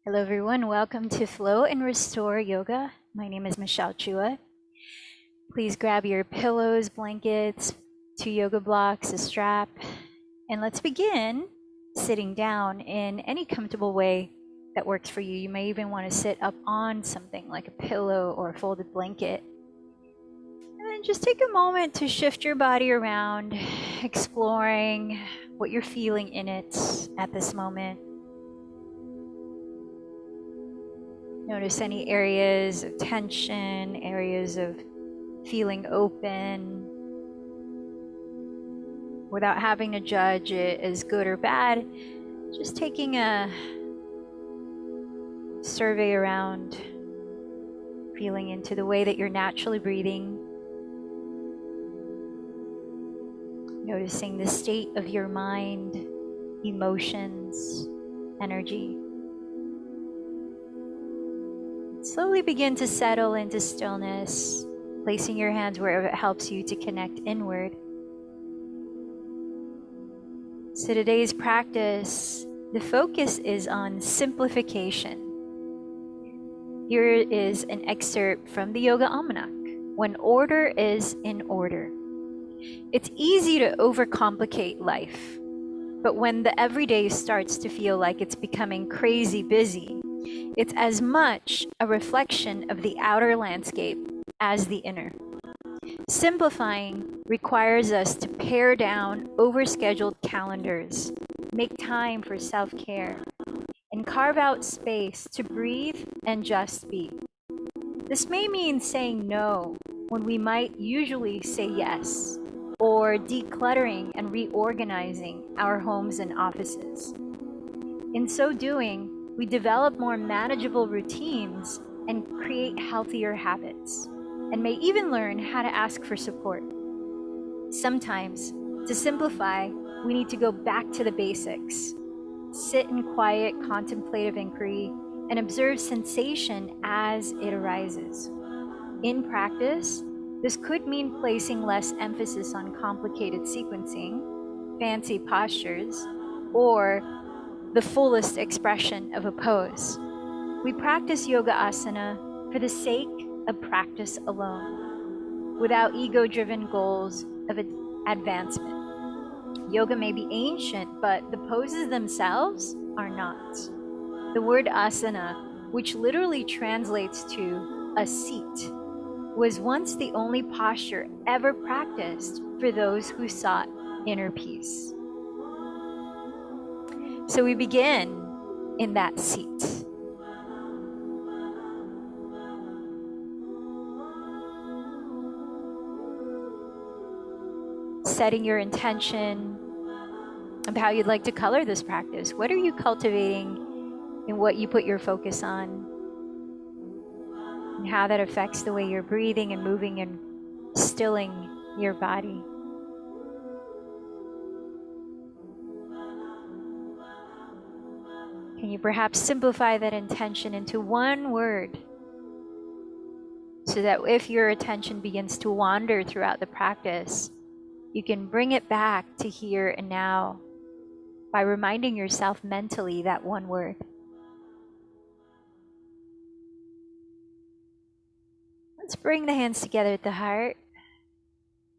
Hello everyone, welcome to Flow and Restore Yoga. My name is Chua. Please grab your pillows, blankets, 2 yoga blocks, a strap, and let's begin sitting down in any comfortable way that works for you. You may even want to sit up on something like a pillow or a folded blanket. And then just take a moment to shift your body around, exploring what you're feeling in it at this moment. Notice any areas of tension, areas of feeling open, without having to judge it as good or bad. Just taking a survey around, feeling into the way that you're naturally breathing. Noticing the state of your mind, emotions, energy. Slowly begin to settle into stillness, placing your hands wherever it helps you to connect inward. So today's practice, the focus is on simplification. Here is an excerpt from the Yoga Almanac. When order is in order. It's easy to overcomplicate life, but when the everyday starts to feel like it's becoming crazy busy, it's as much a reflection of the outer landscape as the inner. Simplifying requires us to pare down overscheduled calendars, make time for self-care, and carve out space to breathe and just be. This may mean saying no when we might usually say yes, or decluttering and reorganizing our homes and offices. In so doing, we develop more manageable routines and create healthier habits, and may even learn how to ask for support. Sometimes, to simplify, we need to go back to the basics. Sit in quiet, contemplative inquiry, and observe sensation as it arises. In practice, this could mean placing less emphasis on complicated sequencing, fancy postures, or the fullest expression of a pose. We practice yoga asana for the sake of practice alone, without ego-driven goals of advancement. Yoga may be ancient, but the poses themselves are not. The word asana, which literally translates to a seat, was once the only posture ever practiced for those who sought inner peace. So we begin in that seat. Setting your intention of how you'd like to color this practice. What are you cultivating in what you put your focus on? And how that affects the way you're breathing and moving and stilling your body. Can you perhaps simplify that intention into one word, so that if your attention begins to wander throughout the practice, you can bring it back to here and now by reminding yourself mentally that one word. Let's bring the hands together at the heart,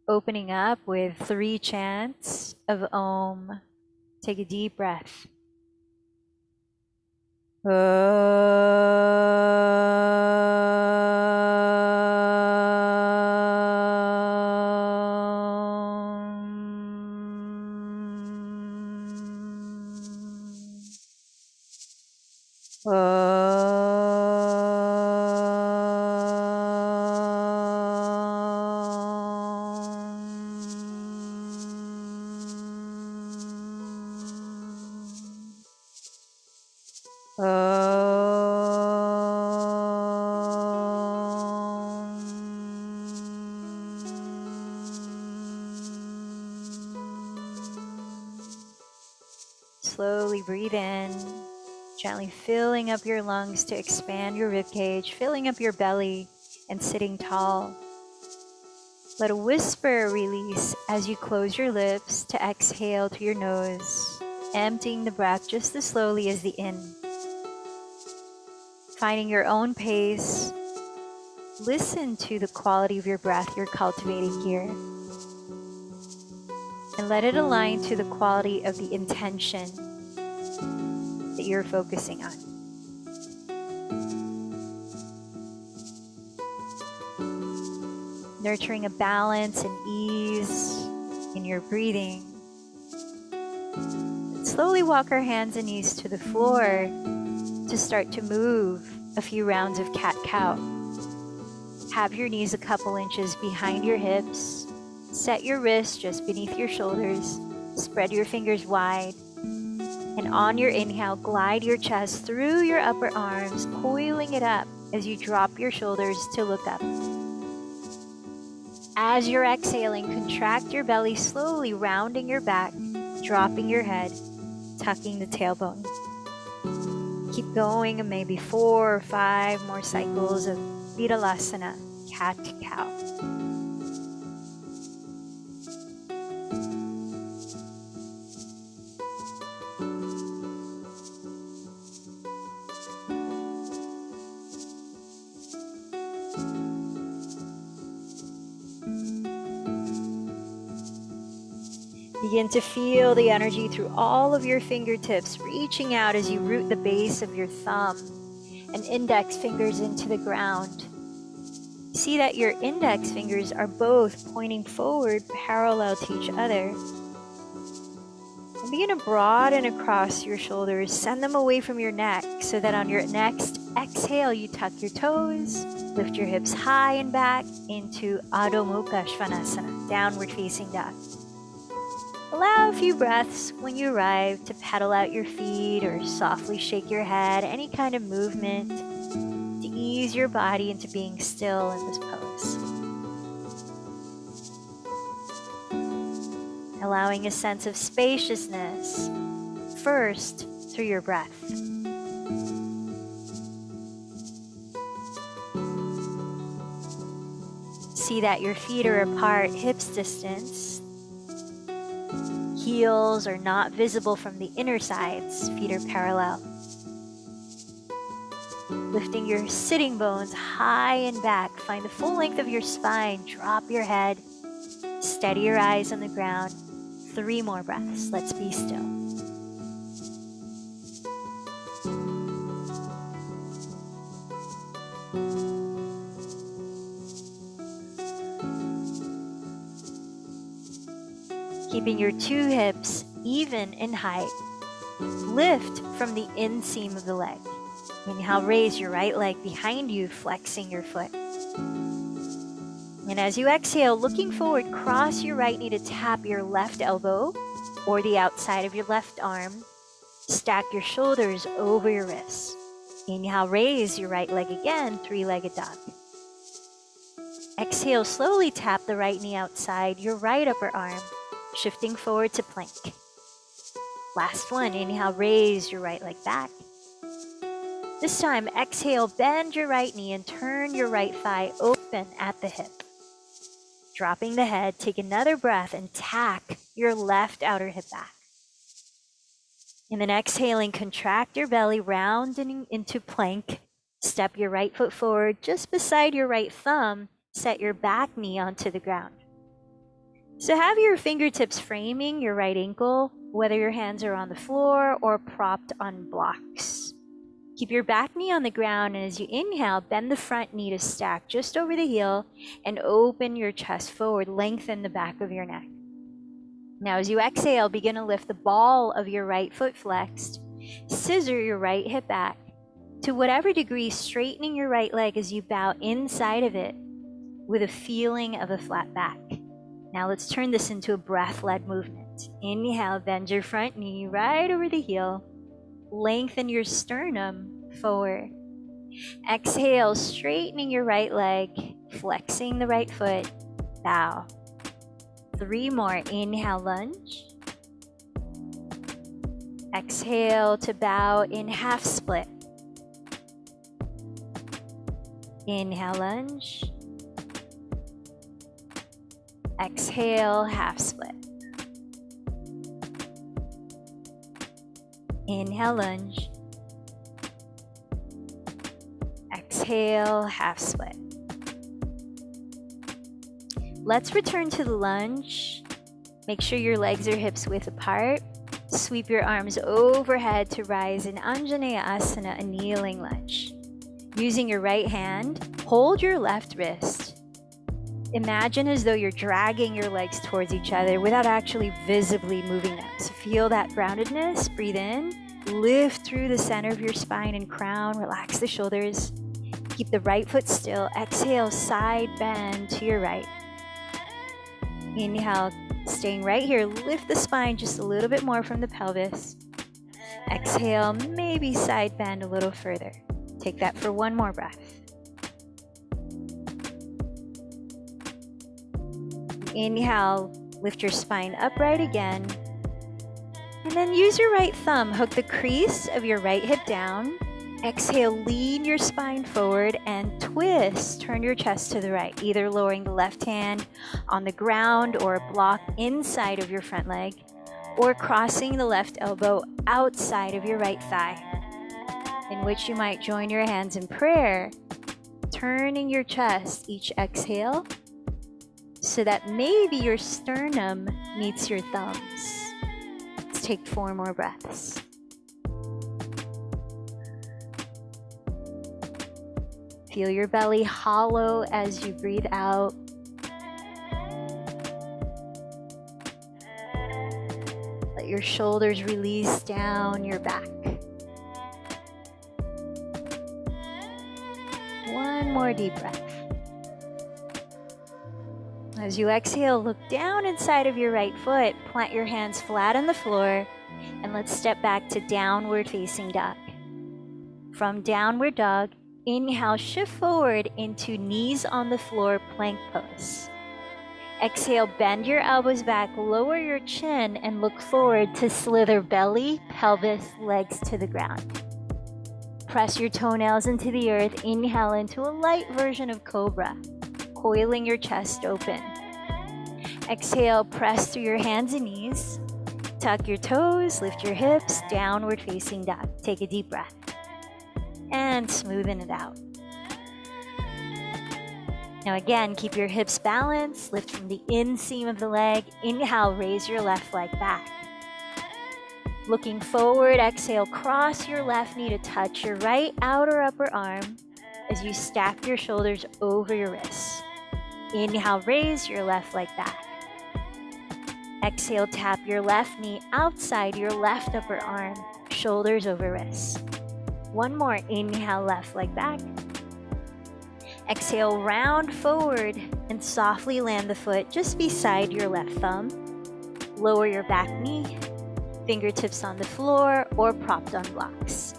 opening up with 3 chants of Om. Take a deep breath. Slowly breathe in, gently filling up your lungs to expand your ribcage, filling up your belly and sitting tall. Let a whisper release as you close your lips to exhale through your nose, emptying the breath just as slowly as the in. Finding your own pace. Listen to the quality of your breath you're cultivating here. And let it align to the quality of the intention that you're focusing on. Nurturing a balance and ease in your breathing. Slowly walk our hands and knees to the floor to start to move a few rounds of cat-cow. Have your knees a couple inches behind your hips. Set your wrists just beneath your shoulders. Spread your fingers wide. And on your inhale, glide your chest through your upper arms, coiling it up as you drop your shoulders to look up. As you're exhaling, contract your belly, slowly rounding your back, dropping your head, tucking the tailbone. Keep going, and maybe 4 or 5 more cycles of Virasana, cat-cow. Begin to feel the energy through all of your fingertips, reaching out as you root the base of your thumb and index fingers into the ground. See that your index fingers are both pointing forward, parallel to each other. And begin to broaden across your shoulders. Send them away from your neck so that on your next exhale, you tuck your toes, lift your hips high and back into Adho Mukha Svanasana, downward facing dog. Allow a few breaths when you arrive to pedal out your feet or softly shake your head, any kind of movement to ease your body into being still in this pose. Allowing a sense of spaciousness, first through your breath. See that your feet are apart, hips distance. Heels are not visible from the inner sides, feet are parallel. Lifting your sitting bones high and back, find the full length of your spine, drop your head, steady your eyes on the ground. 3 more breaths, let's be still. Keeping your 2 hips even in height. Lift from the inseam of the leg. Inhale, raise your right leg behind you, flexing your foot. And as you exhale, looking forward, cross your right knee to tap your left elbow or the outside of your left arm. Stack your shoulders over your wrists. Inhale, raise your right leg again, 3-legged dog. Exhale, slowly tap the right knee outside your right upper arm, shifting forward to plank. Last one, inhale, raise your right leg back. This time, exhale, bend your right knee and turn your right thigh open at the hip. Dropping the head, take another breath and tack your left outer hip back. And then exhaling, contract your belly, rounding into plank. Step your right foot forward just beside your right thumb. Set your back knee onto the ground. So have your fingertips framing your right ankle, whether your hands are on the floor or propped on blocks. Keep your back knee on the ground, and as you inhale, bend the front knee to stack just over the heel and open your chest forward, lengthen the back of your neck. Now as you exhale, begin to lift the ball of your right foot flexed, scissor your right hip back to whatever degree, straightening your right leg as you bow inside of it with a feeling of a flat back. Now let's turn this into a breath-led movement. Inhale, bend your front knee right over the heel. Lengthen your sternum forward. Exhale, straightening your right leg, flexing the right foot, bow. 3 more. Inhale, lunge. Exhale to bow in half split. Inhale, lunge. Exhale, half split. Inhale, lunge. Exhale, half split. Let's return to the lunge. Make sure your legs are hips width apart. Sweep your arms overhead to rise in Anjaneya Asana, a kneeling lunge. Using your right hand, hold your left wrist. Imagine as though you're dragging your legs towards each other without actually visibly moving them. So feel that groundedness. Breathe in, lift through the center of your spine and crown. Relax the shoulders. Keep the right foot still. Exhale, side bend to your right. Inhale, staying right here. Lift the spine just a little bit more from the pelvis. Exhale, maybe side bend a little further. Take that for one more breath. Inhale, lift your spine upright again. And then use your right thumb. Hook the crease of your right hip down. Exhale, lean your spine forward and twist. Turn your chest to the right, either lowering the left hand on the ground or a block inside of your front leg, or crossing the left elbow outside of your right thigh, in which you might join your hands in prayer, turning your chest each exhale so that maybe your sternum meets your thumbs. Let's take 4 more breaths. Feel your belly hollow as you breathe out. Let your shoulders release down your back. One more deep breath. As you exhale, look down inside of your right foot, plant your hands flat on the floor, and let's step back to downward facing dog. From downward dog, inhale, shift forward into knees on the floor, plank pose. Exhale, bend your elbows back, lower your chin, and look forward to slither belly, pelvis, legs to the ground. Press your toenails into the earth. Inhale into a light version of cobra, coiling your chest open. Exhale, press through your hands and knees. Tuck your toes, lift your hips, downward facing dog. Take a deep breath. And smoothen it out. Now again, keep your hips balanced. Lift from the inseam of the leg. Inhale, raise your left leg back. Looking forward, exhale, cross your left knee to touch your right outer upper arm as you stack your shoulders over your wrists. Inhale, raise your left leg back. Exhale, tap your left knee outside your left upper arm, shoulders over wrists. One more. Inhale, left leg back. Exhale, round forward and softly land the foot just beside your left thumb. Lower your back knee, fingertips on the floor or propped on blocks.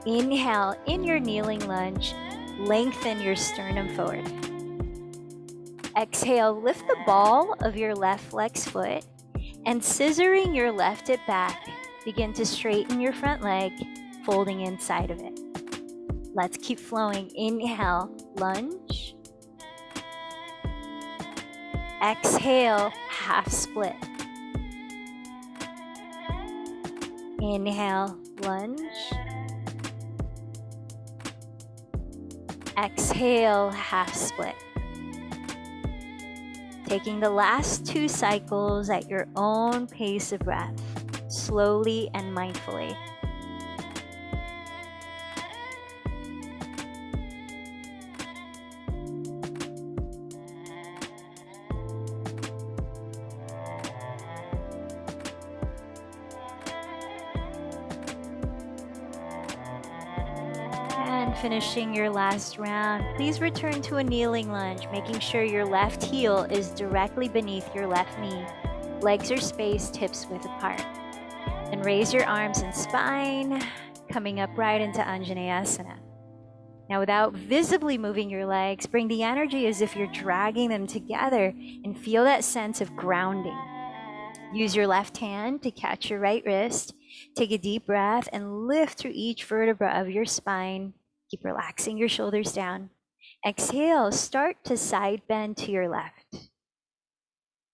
Inhale, in your kneeling lunge, lengthen your sternum forward. Exhale, lift the ball of your left flex foot and scissoring your left hip back, begin to straighten your front leg, folding inside of it. Let's keep flowing. Inhale, lunge. Exhale, half split. Inhale, lunge. Exhale, half split. Taking the last 2 cycles at your own pace of breath, slowly and mindfully. Finishing your last round, please return to a kneeling lunge, making sure your left heel is directly beneath your left knee. Legs are spaced, hips width apart. And raise your arms and spine, coming up right into Anjaneya Asana. Now, without visibly moving your legs, bring the energy as if you're dragging them together and feel that sense of grounding. Use your left hand to catch your right wrist. Take a deep breath and lift through each vertebra of your spine. Keep relaxing your shoulders down. Exhale, start to side bend to your left.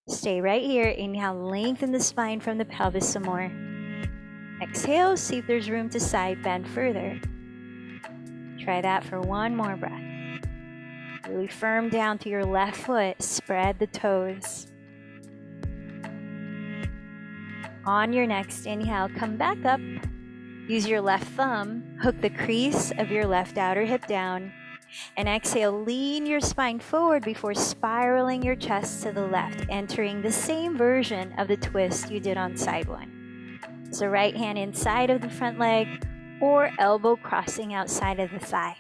Stay right here. Inhale, lengthen the spine from the pelvis some more. Exhale, see if there's room to side bend further. Try that for one more breath. Really firm down to your left foot. Spread the toes. On your next inhale, come back up. Use your left thumb, hook the crease of your left outer hip down, and exhale, lean your spine forward before spiraling your chest to the left, entering the same version of the twist you did on side one. So right hand inside of the front leg or elbow crossing outside of the thigh.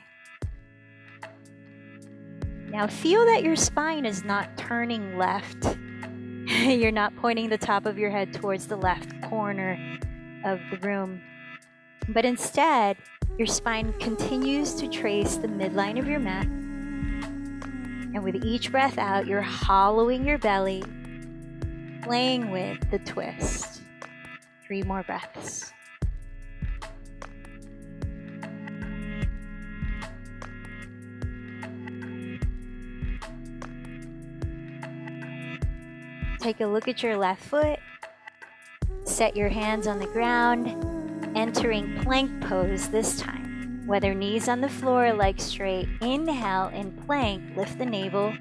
Now feel that your spine is not turning left. You're not pointing the top of your head towards the left corner of the room. But instead, your spine continues to trace the midline of your mat. And with each breath out, you're hollowing your belly, playing with the twist. 3 more breaths. Take a look at your left foot. Set your hands on the ground, entering plank pose this time. Whether knees on the floor, legs straight. Inhale in plank, lift the navel.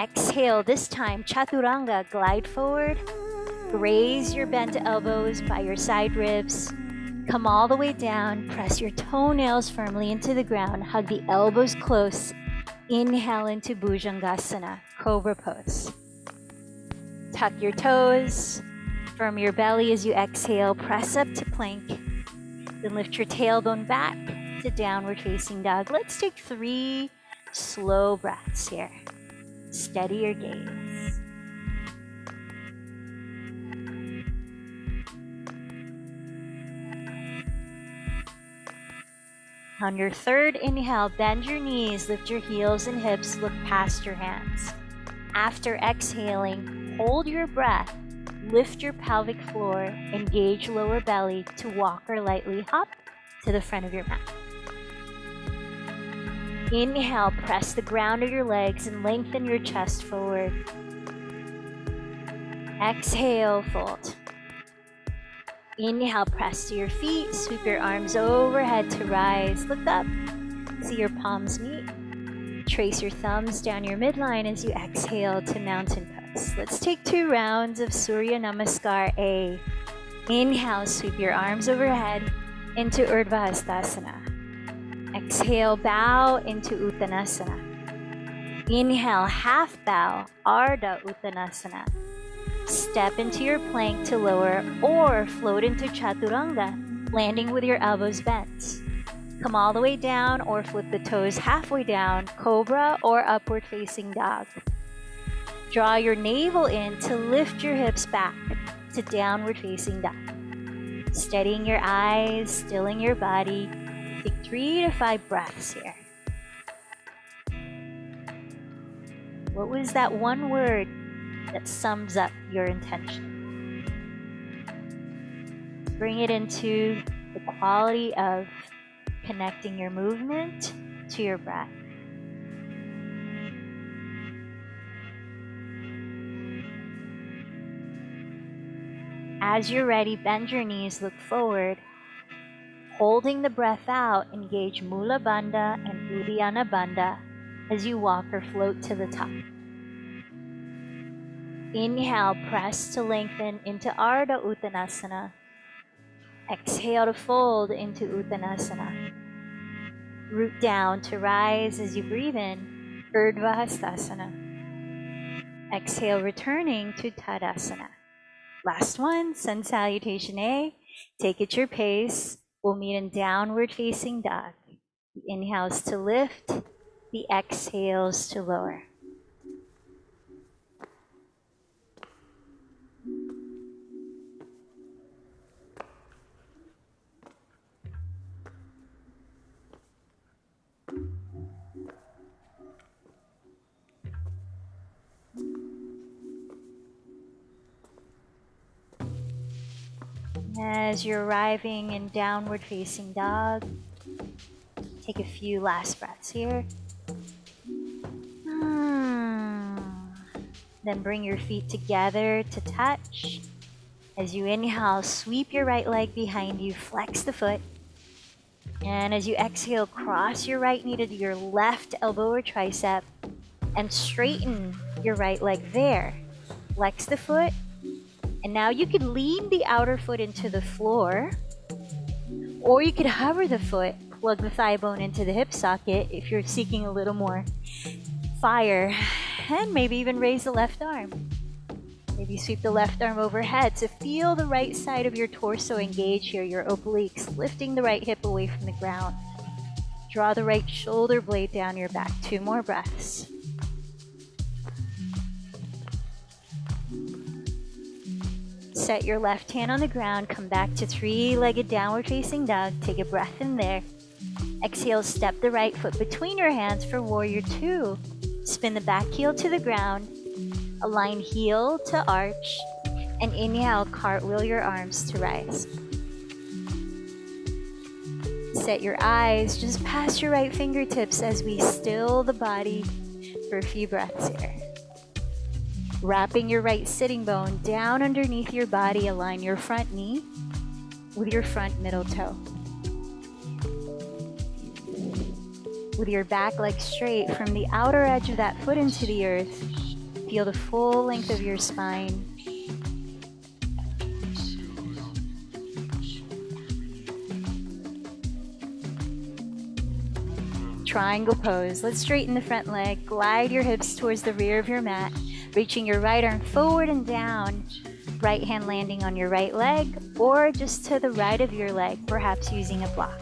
Exhale, this time chaturanga, glide forward. Raise your bent elbows by your side ribs. Come all the way down, press your toenails firmly into the ground, hug the elbows close. Inhale into Bhujangasana, cobra pose. Tuck your toes, firm your belly as you exhale, press up to plank. Then lift your tailbone back to downward facing dog. Let's take 3 slow breaths here. Steady your gaze. On your third inhale, bend your knees, lift your heels and hips, look past your hands. After exhaling, hold your breath, lift your pelvic floor, engage lower belly to walk or lightly hop to the front of your mat. Inhale, press the ground of your legs and lengthen your chest forward. Exhale, fold. Inhale, press to your feet, sweep your arms overhead to rise. Look up, see your palms meet. Trace your thumbs down your midline as you exhale to mountain pose. Let's take 2 rounds of Surya Namaskar A. Inhale, sweep your arms overhead into Urdhva Hastasana. Exhale, bow into Uttanasana. Inhale, half bow, Ardha Uttanasana. Step into your plank to lower or float into Chaturanga, landing with your elbows bent. Come all the way down or flip the toes halfway down, cobra or upward facing dog. Draw your navel in to lift your hips back to downward facing dog. Steadying your eyes, stilling your body. Take 3 to 5 breaths here. What was that one word that sums up your intention? Bring it into the quality of connecting your movement to your breath. As you're ready, bend your knees, look forward. Holding the breath out, engage Mula Bandha and Uddiyana Bandha as you walk or float to the top. Inhale, press to lengthen into Ardha Uttanasana. Exhale to fold into Uttanasana. Root down to rise as you breathe in, Urdhva Hastasana. Exhale, returning to Tadasana. Last one, Sun Salutation A. Take it your pace. We'll meet in downward facing dog. The inhales to lift, the exhales to lower. As you're arriving in downward facing dog, take a few last breaths here. Then bring your feet together to touch. As you inhale, sweep your right leg behind you, flex the foot. And as you exhale, cross your right knee to your left elbow or tricep and straighten your right leg there. Flex the foot. And now you could lean the outer foot into the floor, or you could hover the foot, plug the thigh bone into the hip socket if you're seeking a little more fire, and maybe even raise the left arm. Maybe sweep the left arm overhead to feel the right side of your torso engage here, your obliques, lifting the right hip away from the ground. Draw the right shoulder blade down your back. 2 more breaths. Set your left hand on the ground, come back to 3-legged downward facing dog. Take a breath in there. Exhale, step the right foot between your hands for warrior 2. Spin the back heel to the ground. Align heel to arch. And inhale, cartwheel your arms to rise. Set your eyes just past your right fingertips as we still the body for a few breaths here. Wrapping your right sitting bone down underneath your body, align your front knee with your front middle toe. With your back leg straight from the outer edge of that foot into the earth, feel the full length of your spine. Triangle pose. Let's straighten the front leg. Glide your hips towards the rear of your mat, reaching your right arm forward and down. Right hand landing on your right leg or just to the right of your leg, perhaps using a block.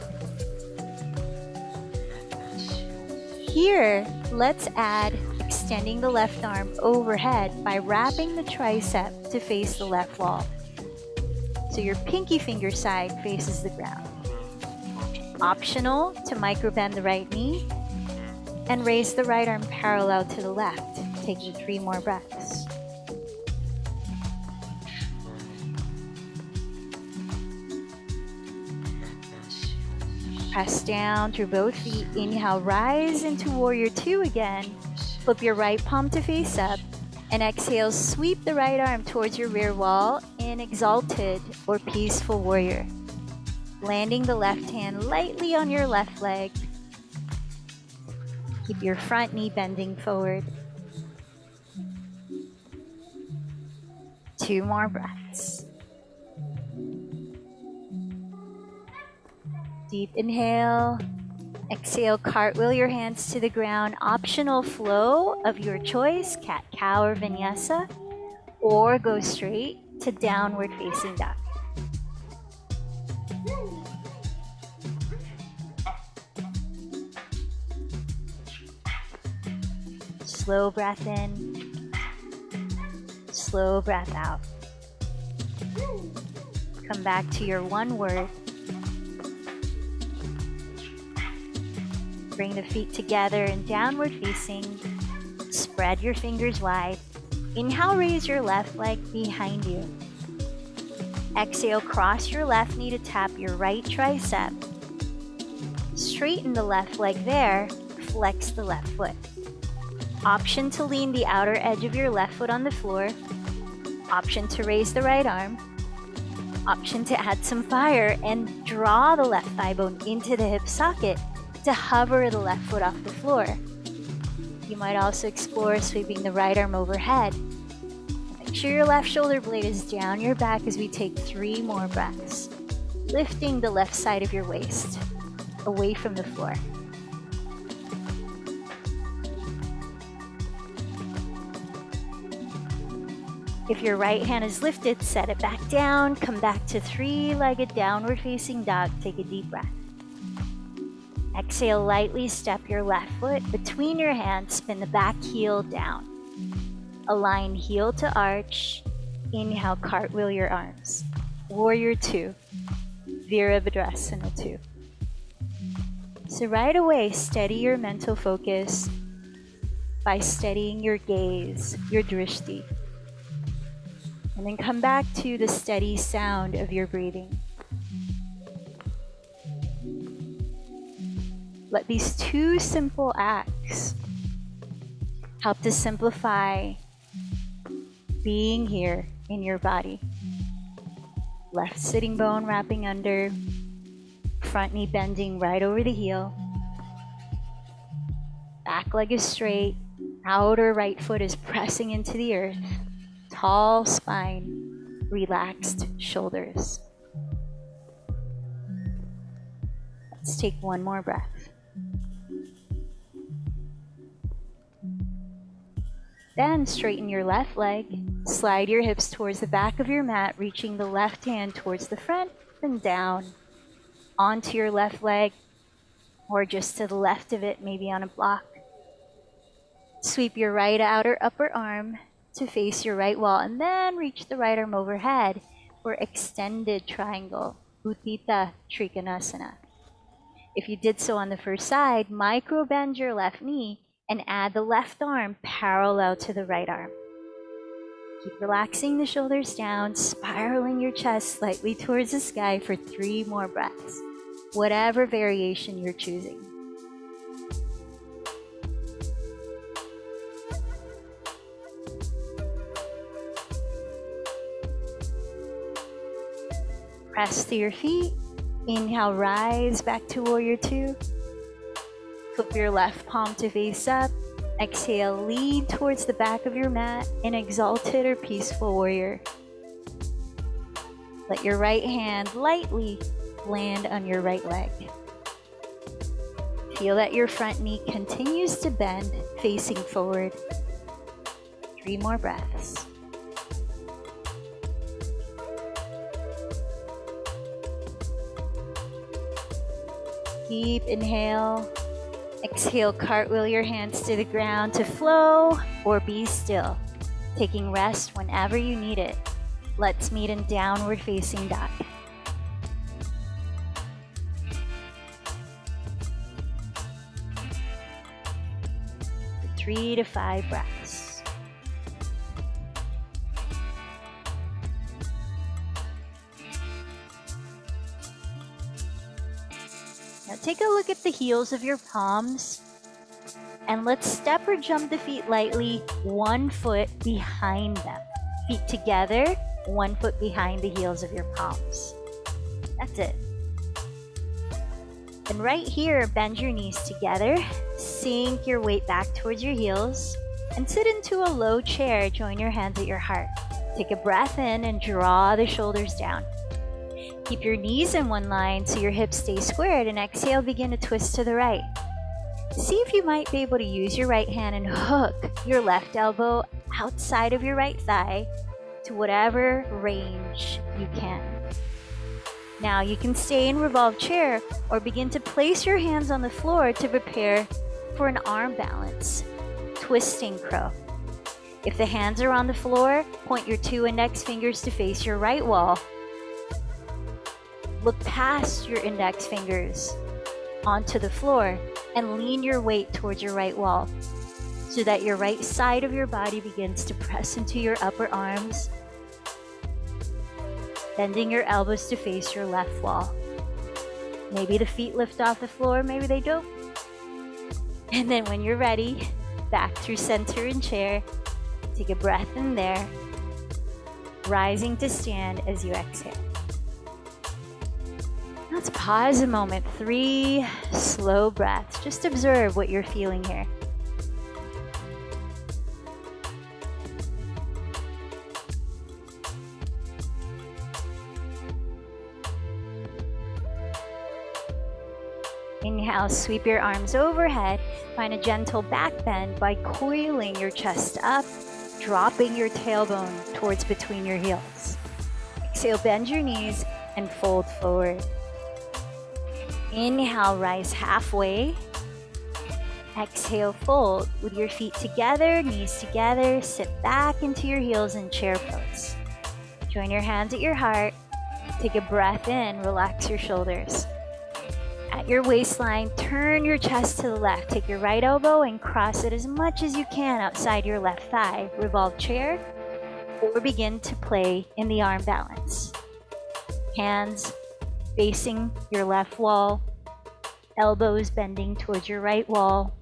Here, let's add extending the left arm overhead by wrapping the tricep to face the left wall. So your pinky finger side faces the ground. Optional to microbend the right knee and raise the right arm parallel to the left, taking 3 more breaths. Press down through both feet. Inhale, rise into warrior 2 again. Flip your right palm to face up. And exhale, sweep the right arm towards your rear wall in exalted or peaceful warrior. Landing the left hand lightly on your left leg. Keep your front knee bending forward. 2 more breaths. Deep inhale. Exhale, cartwheel your hands to the ground. Optional flow of your choice, cat, cow, or vinyasa, or go straight to downward facing dog. Slow breath in, slow breath out. Come back to your one word. Bring the feet together in downward facing. Spread your fingers wide. Inhale, raise your left leg behind you. Exhale, cross your left knee to tap your right tricep. Straighten the left leg there. Flex the left foot. Option to lean the outer edge of your left foot on the floor. Option to raise the right arm. Option to add some fire and draw the left thigh bone into the hip socket to hover the left foot off the floor. You might also explore sweeping the right arm overhead. Make sure your left shoulder blade is down your back as we take 3 more breaths, lifting the left side of your waist away from the floor. If your right hand is lifted, set it back down. Come back to 3-legged downward facing dog. Take a deep breath. Exhale, lightly step your left foot between your hands. Spin the back heel down. Align heel to arch. Inhale, cartwheel your arms. Warrior 2. Virabhadrasana 2. So right away, steady your mental focus by steadying your gaze, your drishti. And then come back to the steady sound of your breathing. Let these 2 simple acts help to simplify being here in your body. Left sitting bone wrapping under, front knee bending right over the heel. Back leg is straight. Outer right foot is pressing into the earth. Tall spine, relaxed shoulders. Let's take one more breath. Then straighten your left leg. Slide your hips towards the back of your mat, reaching the left hand towards the front and down. Onto your left leg, or just to the left of it, maybe on a block. Sweep your right outer upper arm to face your right wall, and then reach the right arm overhead for extended triangle, Utthita Trikonasana. If you did so on the first side, micro bend your left knee and add the left arm parallel to the right arm. Keep relaxing the shoulders down, spiraling your chest slightly towards the sky for 3 more breaths, whatever variation you're choosing. Press to your feet. Inhale, rise back to warrior 2. Flip your left palm to face up. Exhale, lean towards the back of your mat in exalted or peaceful warrior. Let your right hand lightly land on your right leg. Feel that your front knee continues to bend, facing forward. 3 more breaths. Deep inhale. Exhale, cartwheel your hands to the ground to flow or be still, taking rest whenever you need it. Let's meet in downward facing dog. For 3 to 5 breaths. Now take a look at the heels of your palms, and let's step or jump the feet lightly, 1 foot behind them. Feet together, 1 foot behind the heels of your palms. That's it. And right here, bend your knees together, sink your weight back towards your heels, and sit into a low chair. Join your hands at your heart. Take a breath in and draw the shoulders down. Keep your knees in one line so your hips stay squared, and exhale, begin to twist to the right. See if you might be able to use your right hand and hook your left elbow outside of your right thigh to whatever range you can. Now you can stay in revolved chair or begin to place your hands on the floor to prepare for an arm balance, twisting crow. If the hands are on the floor, point your 2 index fingers to face your right wall. Look past your index fingers onto the floor and lean your weight towards your right wall so that your right side of your body begins to press into your upper arms, bending your elbows to face your left wall. Maybe the feet lift off the floor, maybe they don't. And then when you're ready, back through center and chair, take a breath in there, rising to stand as you exhale. Let's pause a moment. 3 slow breaths. Just observe what you're feeling here. Inhale, sweep your arms overhead. Find a gentle back bend by coiling your chest up, dropping your tailbone towards between your heels. Exhale, bend your knees and fold forward. Inhale, rise halfway. Exhale, fold with your feet together, knees together. Sit back into your heels in chair pose. Join your hands at your heart. Take a breath in, relax your shoulders. At your waistline, turn your chest to the left. Take your right elbow and cross it as much as you can outside your left thigh. Revolve chair or begin to play in the arm balance. Hands facing your left wall, elbows bending towards your right wall,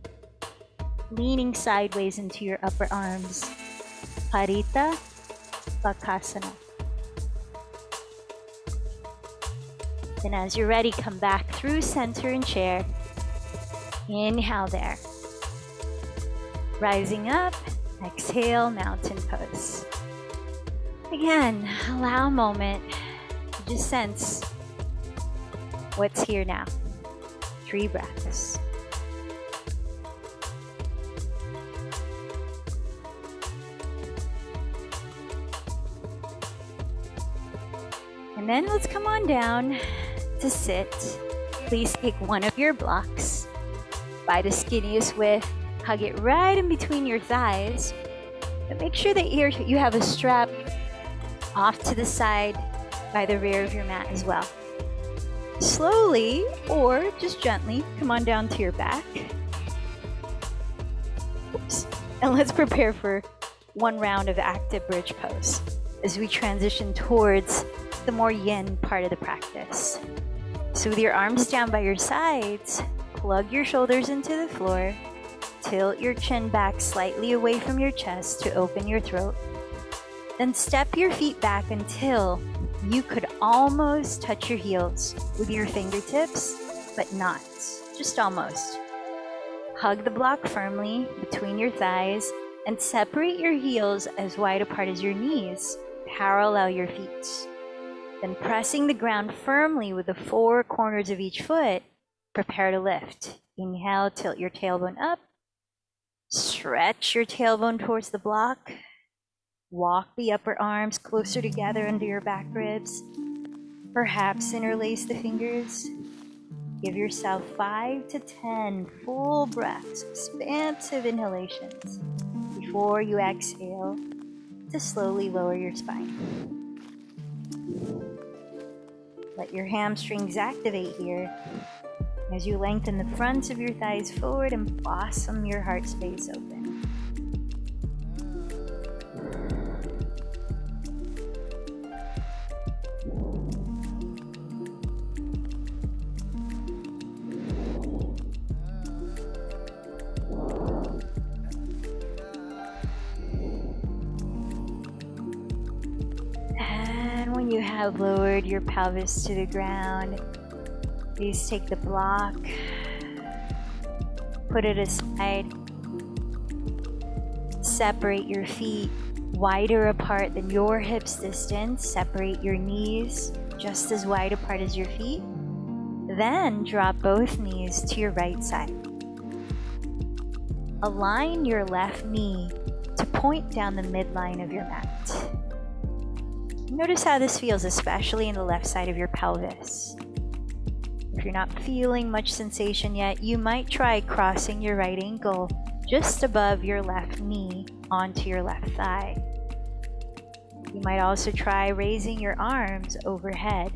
leaning sideways into your upper arms. Parita Bakasana. And as you're ready, come back through center and chair. Inhale there. Rising up, exhale, mountain pose. Again, allow a moment to just sense what's here now. 3 breaths. And then let's come on down to sit. Please take one of your blocks. By the skinniest width, hug it right in between your thighs. But make sure that you have a strap off to the side by the rear of your mat as well. Slowly, or just gently, come on down to your back. Oops. And let's prepare for one round of active bridge pose as we transition towards the more yin part of the practice. So with your arms down by your sides, plug your shoulders into the floor, tilt your chin back slightly away from your chest to open your throat. Then step your feet back until you could almost touch your heels with your fingertips, but not, just almost. Hug the block firmly between your thighs and separate your heels as wide apart as your knees. Parallel your feet. Then pressing the ground firmly with the 4 corners of each foot, prepare to lift. Inhale, tilt your tailbone up. Stretch your tailbone towards the block. Walk the upper arms closer together under your back ribs. Perhaps interlace the fingers. Give yourself 5 to 10 full breaths, expansive inhalations, before you exhale to slowly lower your spine. Let your hamstrings activate here as you lengthen the fronts of your thighs forward and blossom your heart space open. When you have lowered your pelvis to the ground, please take the block, put it aside, separate your feet wider apart than your hips distance, separate your knees just as wide apart as your feet, then drop both knees to your right side. Align your left knee to point down the midline of your mat. Notice how this feels, especially in the left side of your pelvis. If you're not feeling much sensation yet, you might try crossing your right ankle just above your left knee onto your left thigh. You might also try raising your arms overhead,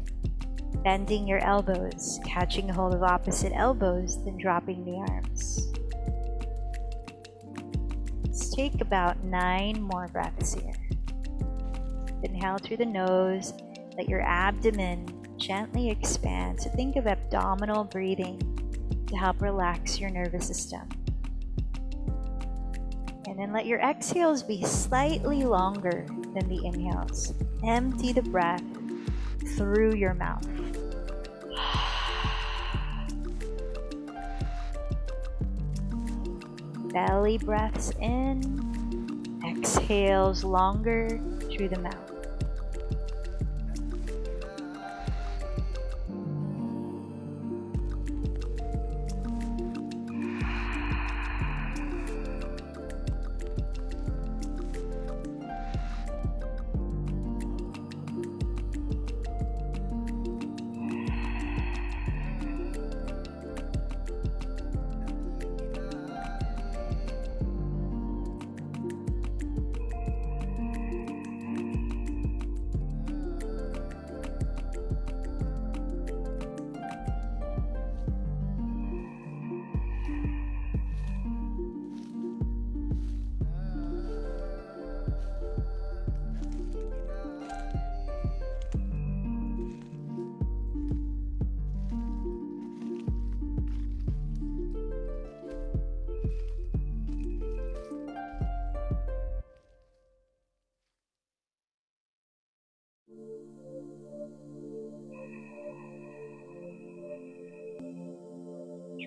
bending your elbows, catching a hold of opposite elbows, then dropping the arms. Let's take about 9 more breaths here. Inhale through the nose, let your abdomen gently expand. So think of abdominal breathing to help relax your nervous system. And then let your exhales be slightly longer than the inhales. Empty the breath through your mouth. Belly breaths in, exhales longer through the mouth.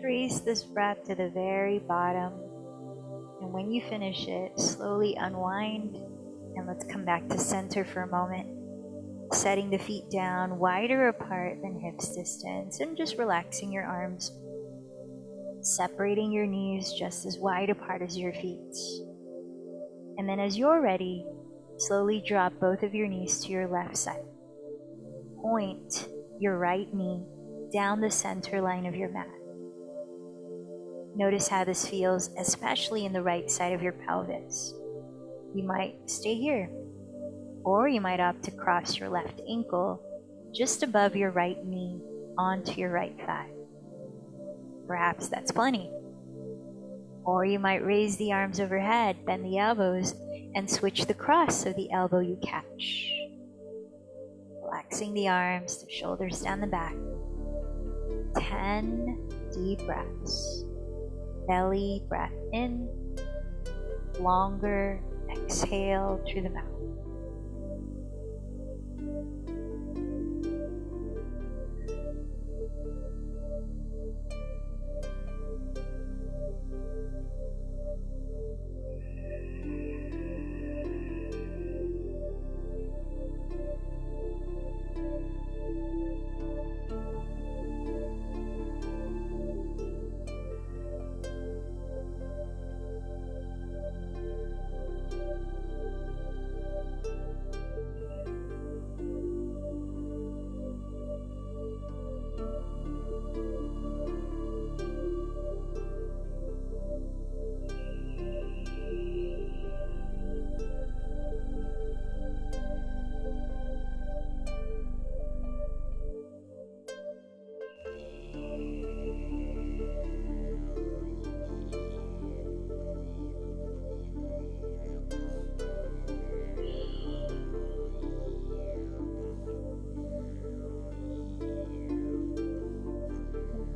Trace this breath to the very bottom, and when you finish it, slowly unwind, and let's come back to center for a moment. Setting the feet down wider apart than hips distance, and just relaxing your arms, separating your knees just as wide apart as your feet. And then as you're ready, slowly drop both of your knees to your left side. Point your right knee down the center line of your mat. Notice how this feels, especially in the right side of your pelvis. You might stay here, or you might opt to cross your left ankle just above your right knee onto your right thigh. Perhaps that's plenty. Or you might raise the arms overhead, bend the elbows, and switch the cross of the elbow you catch. Relaxing the arms, the shoulders down the back. 10 deep breaths. Belly breath in, longer exhale through the mouth.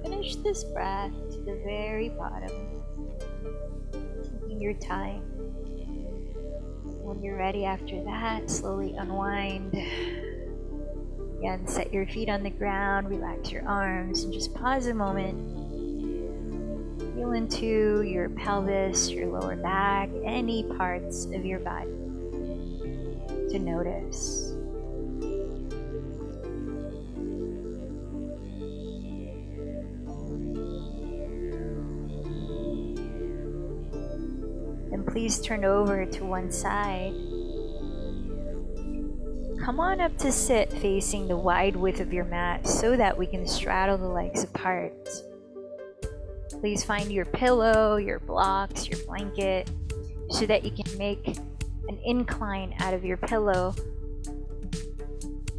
Finish this breath to the very bottom, taking your time. When you're ready after that, slowly unwind. Again, set your feet on the ground, relax your arms, and just pause a moment. Feel into your pelvis, your lower back, any parts of your body to notice. Then please turn over to one side. Come on up to sit facing the wide width of your mat so that we can straddle the legs apart. Please find your pillow, your blocks, your blanket, so that you can make an incline out of your pillow,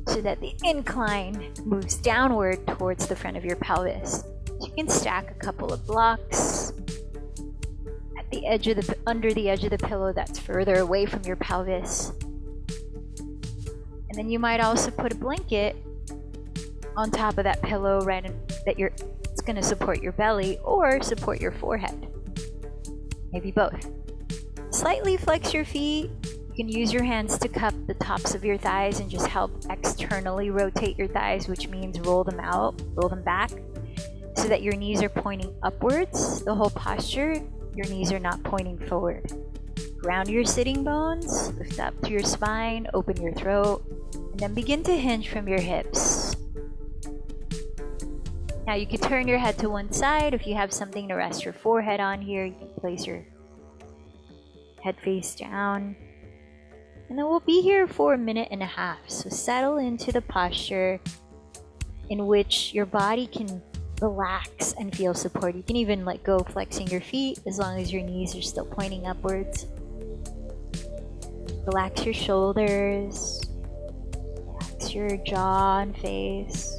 so that the incline moves downward towards the front of your pelvis. You can stack a couple of blocks at the edge of under the edge of the pillow that's further away from your pelvis. And then you might also put a blanket on top of that pillow it's going to support your belly or support your forehead. Maybe both. Slightly flex your feet. You can use your hands to cup the tops of your thighs and just help externally rotate your thighs, which means roll them out, roll them back, so that your knees are pointing upwards. The whole posture, your knees are not pointing forward. Ground your sitting bones, lift up to your spine, open your throat, and then begin to hinge from your hips. Now you can turn your head to one side. If you have something to rest your forehead on here, you can place your head face down. And then we'll be here for 1.5 minutes. So settle into the posture in which your body can relax and feel support. You can even let go flexing your feet as long as your knees are still pointing upwards. Relax your shoulders, relax your jaw and face.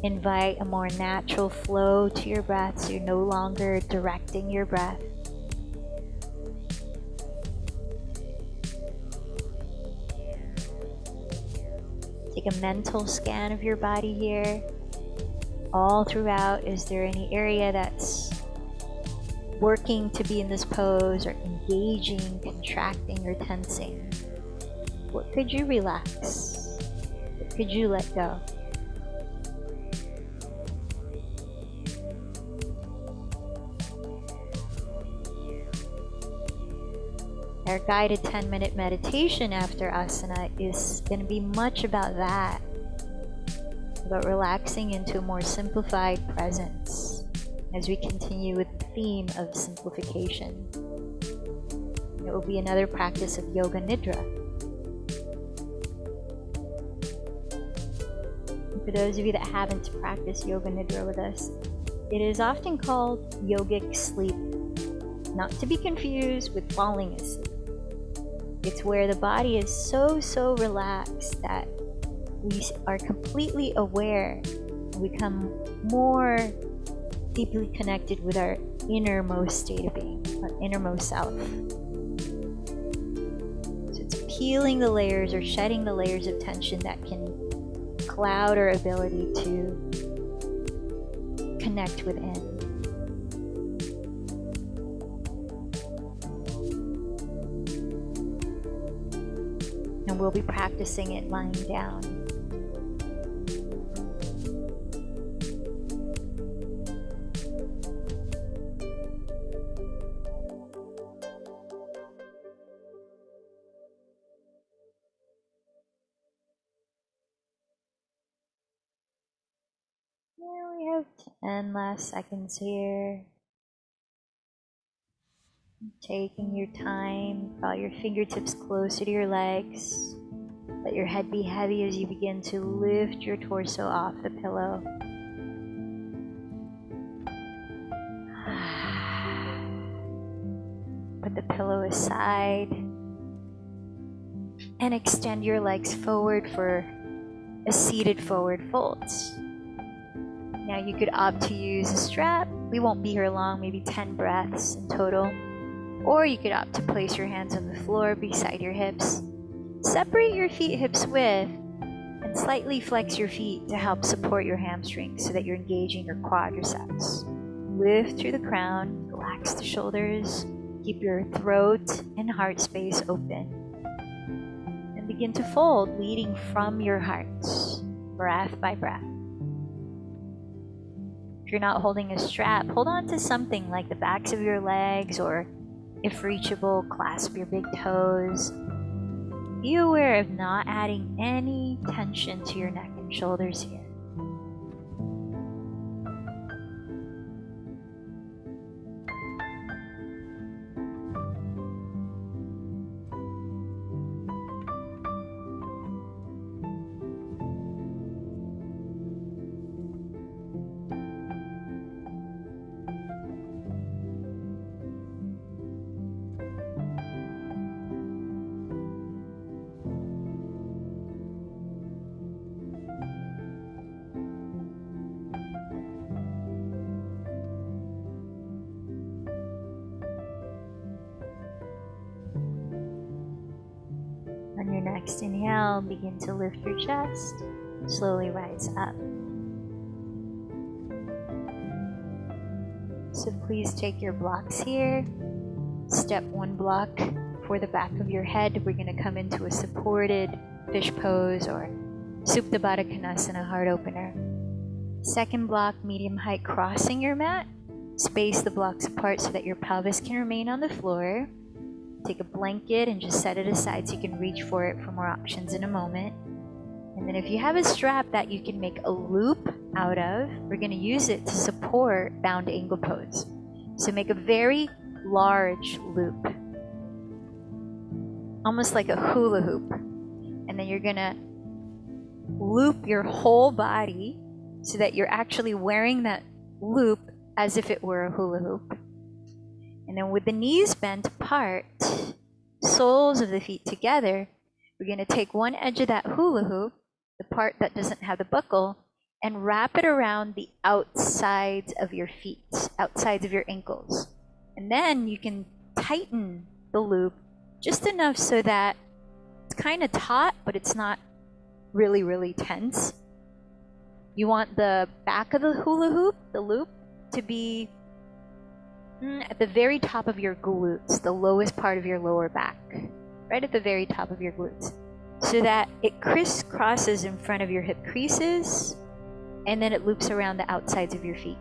Invite a more natural flow to your breath so you're no longer directing your breath. Take a mental scan of your body here. All throughout, is there any area that's working to be in this pose, or engaging, contracting, or tensing? What could you relax? What could you let go? Our guided 10-minute meditation after asana is going to be much about that, about relaxing into a more simplified presence as we continue with the theme of simplification. It will be another practice of Yoga Nidra. For those of you that haven't practiced Yoga Nidra with us, it is often called yogic sleep, not to be confused with falling asleep. It's where the body is so relaxed that we are completely aware and become more deeply connected with our innermost state of being, our innermost self. So it's peeling the layers or shedding the layers of tension that can cloud our ability to connect within. And we'll be practicing it lying down. Yeah, we have 10 last seconds here. Taking your time, draw your fingertips closer to your legs. Let your head be heavy as you begin to lift your torso off the pillow. Put the pillow aside and extend your legs forward for a seated forward fold. Now you could opt to use a strap. We won't be here long, maybe 10 breaths in total. Or you could opt to place your hands on the floor beside your hips. Separate your feet hips width and slightly flex your feet to help support your hamstrings so that you're engaging your quadriceps. Lift through the crown, relax the shoulders, keep your throat and heart space open. And begin to fold, leading from your heart, breath by breath. If you're not holding a strap, hold on to something like the backs of your legs, or if reachable, clasp your big toes. Be aware of not adding any tension to your neck and shoulders here. On your next inhale, begin to lift your chest, slowly rise up. So please take your blocks here. Step 1 block for the back of your head. We're going to come into a supported fish pose or Supta Baddha Konasana heart opener. Second block, medium height, crossing your mat. Space the blocks apart so that your pelvis can remain on the floor. Take a blanket and just set it aside so you can reach for it for more options in a moment. And then if you have a strap that you can make a loop out of, we're going to use it to support bound angle pose. So make a very large loop, almost like a hula hoop. And then you're going to loop your whole body so that you're actually wearing that loop as if it were a hula hoop. And then with the knees bent apart, soles of the feet together, we're going to take one edge of that hula hoop, the part that doesn't have the buckle, and wrap it around the outsides of your feet, outsides of your ankles. And then you can tighten the loop just enough so that it's kind of taut, but it's not really tense. You want the back of the hula hoop, the loop, to be at the very top of your glutes, the lowest part of your lower back, right at the very top of your glutes, so that it crisscrosses in front of your hip creases, and then it loops around the outsides of your feet.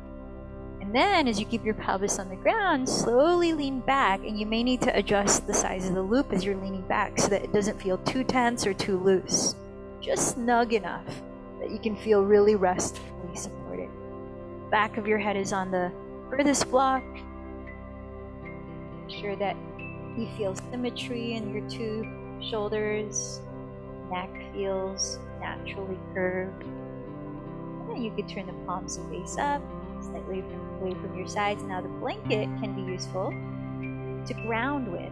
And And then as you keep your pelvis on the ground, slowly lean back, and you may need to adjust the size of the loop as you're leaning back so that it doesn't feel too tense or too loose. Just snug enough that you can feel really restfully supported. Back of your head is on the furthest block. Make sure that you feel symmetry in your two shoulders. Neck feels naturally curved. And then you could turn the palms face up, slightly away from your sides. Now the blanket can be useful to ground with,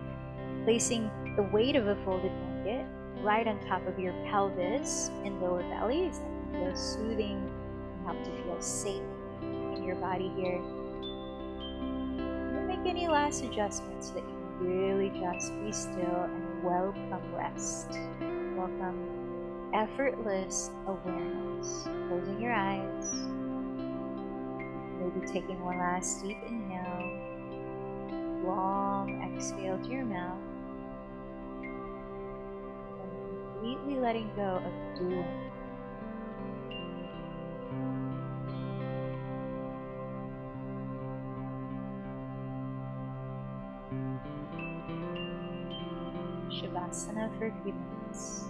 placing the weight of a folded blanket right on top of your pelvis and lower belly. So that can feel soothing and help to feel safe in your body here. And make any last adjustments so that you can really just be still and welcome rest. Welcome effortless awareness. Closing your eyes. Maybe taking one last deep inhale. Long exhale to your mouth. And completely letting go of doing. Shavasana for a few minutes.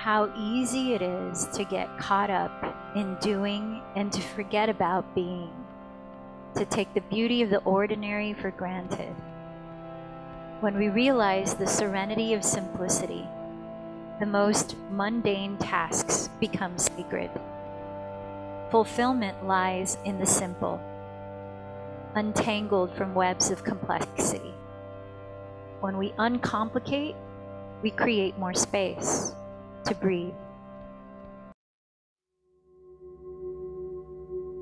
how easy it is to get caught up in doing and to forget about being, to take the beauty of the ordinary for granted. When we realize the serenity of simplicity, the most mundane tasks become sacred. Fulfillment lies in the simple, untangled from webs of complexity. When we uncomplicate, we create more space to breathe.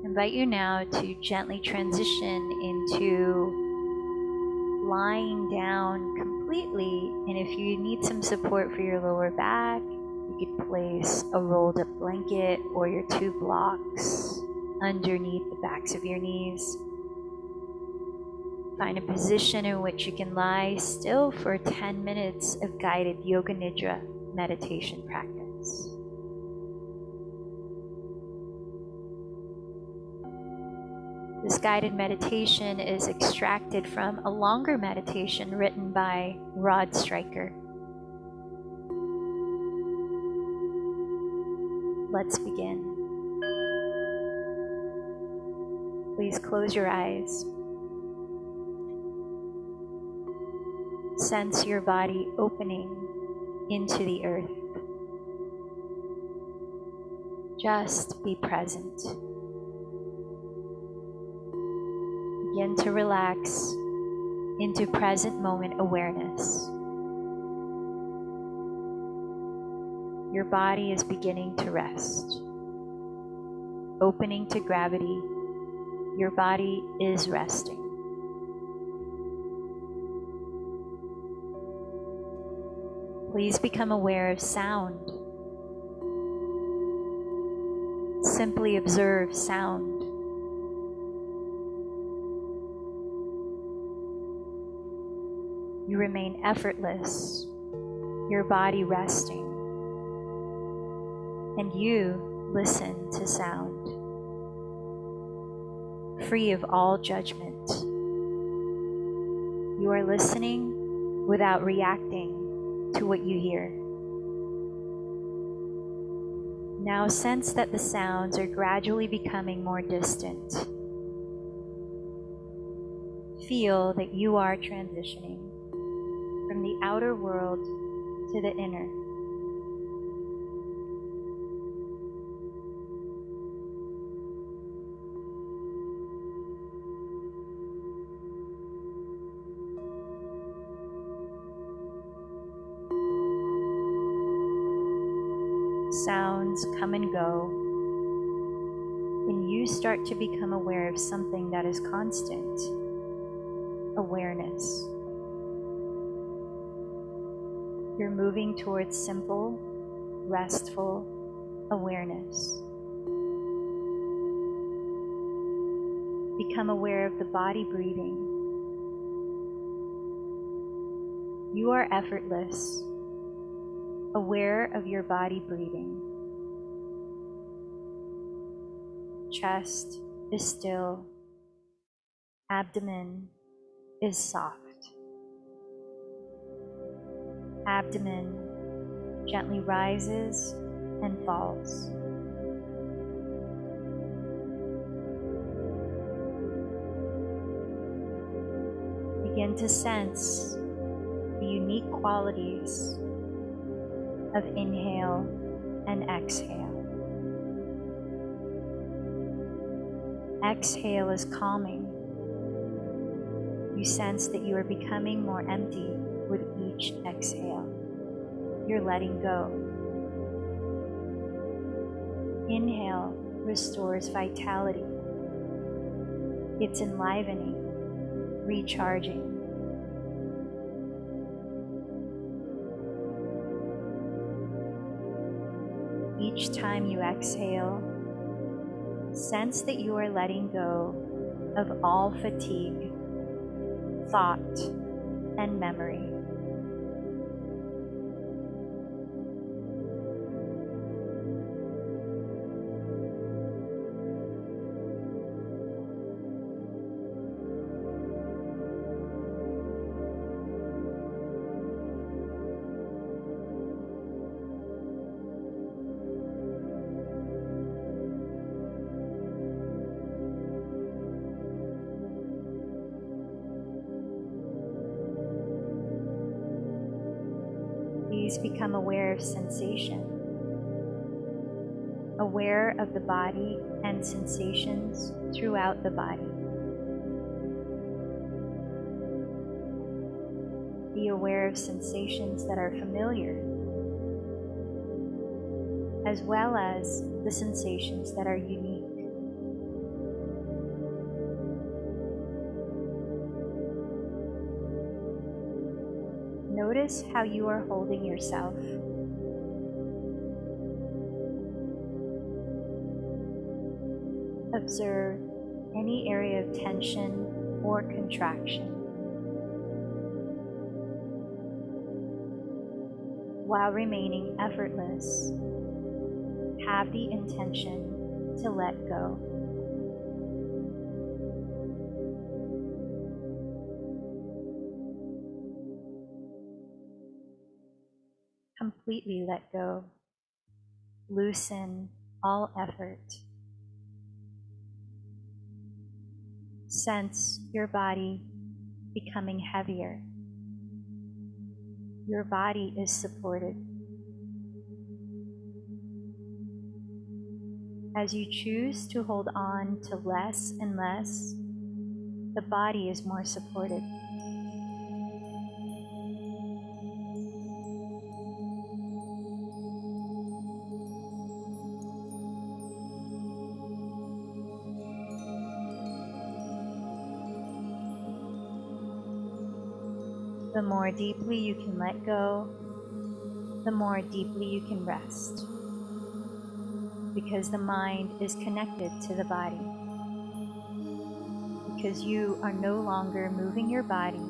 I invite you now to gently transition into lying down completely, and if you need some support for your lower back, you could place a rolled up blanket or your 2 blocks underneath the backs of your knees. Find a position in which you can lie still for 10 minutes of guided Yoga Nidra meditation practice. This guided meditation is extracted from a longer meditation written by Rod Stryker. Let's begin. Please close your eyes. Sense your body opening into the earth. Just be present. Begin to relax into present moment awareness. Your body is beginning to rest. Opening to gravity, your body is resting. Please become aware of sound. Simply observe sound. You remain effortless, your body resting, and you listen to sound, free of all judgment. You are listening without reacting to what you hear. Now sense that the sounds are gradually becoming more distant. Feel that you are transitioning from the outer world to the inner. Sounds come and go, and you start to become aware of something that is constant: awareness. You're moving towards simple, restful awareness. Become aware of the body breathing. You are effortless, aware of your body breathing. Chest is still. Abdomen is soft. Abdomen gently rises and falls. Begin to sense the unique qualities of inhale and exhale. Exhale is calming. You sense that you are becoming more empty with each exhale. You're letting go. Inhale restores vitality. It's enlivening, recharging. Each time you exhale, sense that you are letting go of all fatigue, thought, and memory. Always become aware of sensation, aware of the body and sensations throughout the body. Be aware of sensations that are familiar, as well as the sensations that are unique. Notice how you are holding yourself. Observe any area of tension or contraction, while remaining effortless. Have the intention to let go. Completely let go. Loosen all effort. Sense your body becoming heavier. Your body is supported. As you choose to hold on to less and less, the body is more supported. The more deeply you can let go, the more deeply you can rest, because the mind is connected to the body. Because you are no longer moving your body,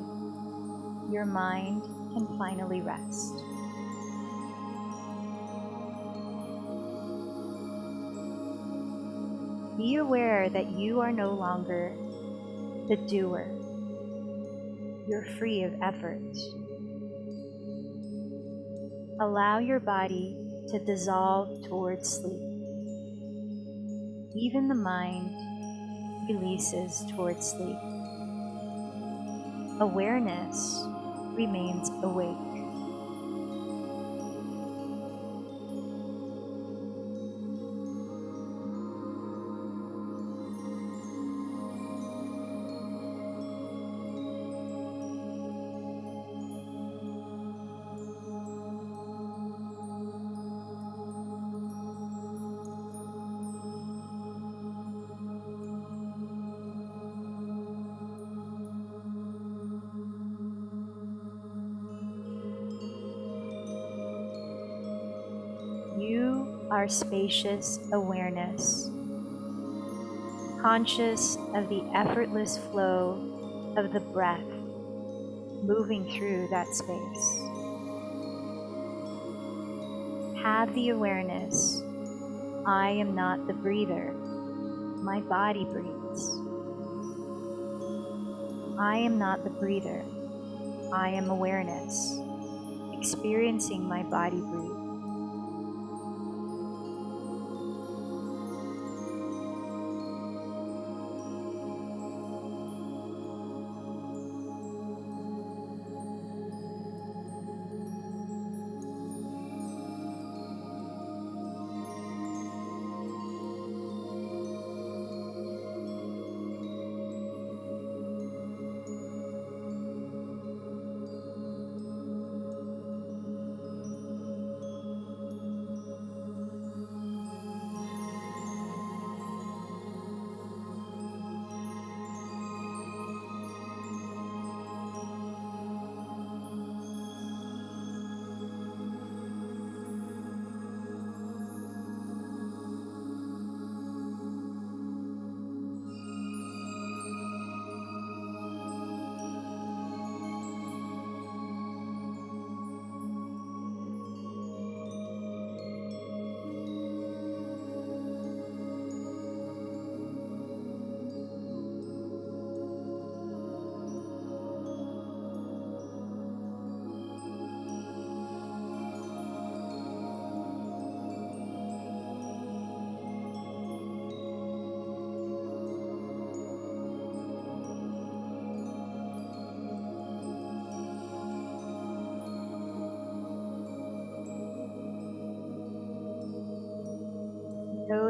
your mind can finally rest. Be aware that you are no longer the doer. You're free of effort. Allow your body to dissolve towards sleep. Even the mind releases towards sleep. Awareness remains awake. You are spacious awareness, conscious of the effortless flow of the breath moving through that space. Have the awareness, I am not the breather, my body breathes. I am not the breather, I am awareness, experiencing my body breathe.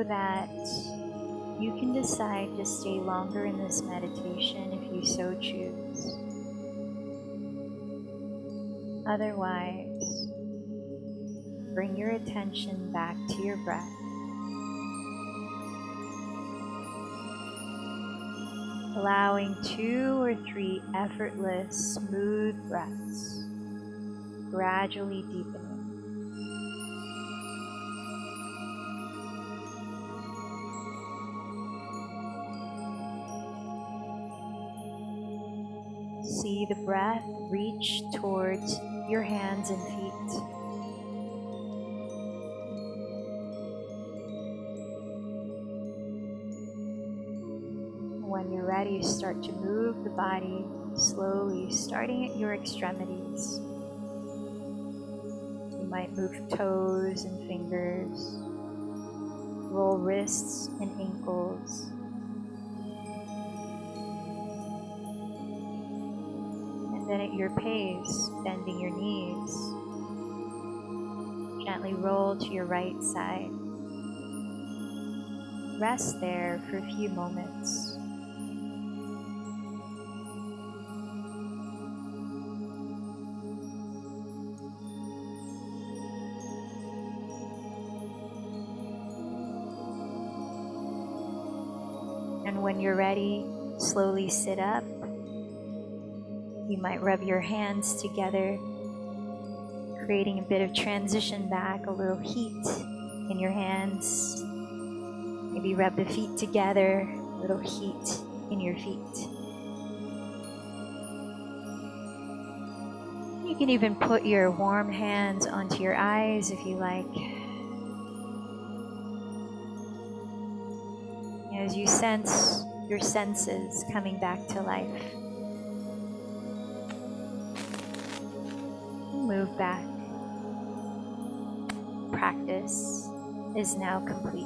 that you can decide to stay longer in this meditation if you so choose. Otherwise, bring your attention back to your breath. Allowing 2 or 3 effortless, smooth breaths, gradually deepening. See the breath reach towards your hands and feet. When you're ready, start to move the body slowly, starting at your extremities. You might move toes and fingers, roll wrists and ankles. And then at your pace, bending your knees, gently roll to your right side. Rest there for a few moments. And when you're ready, slowly sit up. You might rub your hands together, creating a bit of transition back, a little heat in your hands. Maybe rub the feet together, a little heat in your feet. You can even put your warm hands onto your eyes if you like. As you sense your senses coming back to life. Move back. Practice is now complete.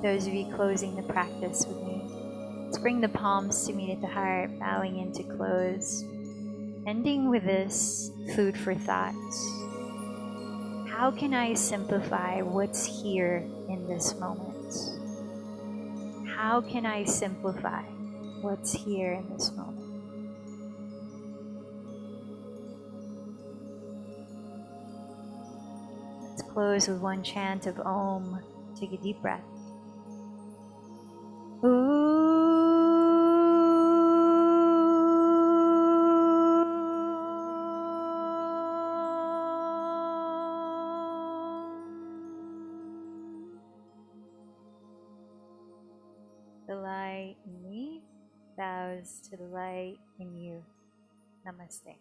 Those of you closing the practice with me, let's bring the palms to meet at the heart, bowing in to close. Ending with this food for thought. How can I simplify what's here in this moment? How can I simplify what's here in this moment? Let's close with one chant of Om. Take a deep breath. Ooh. The light in me bows to the light in you. Namaste.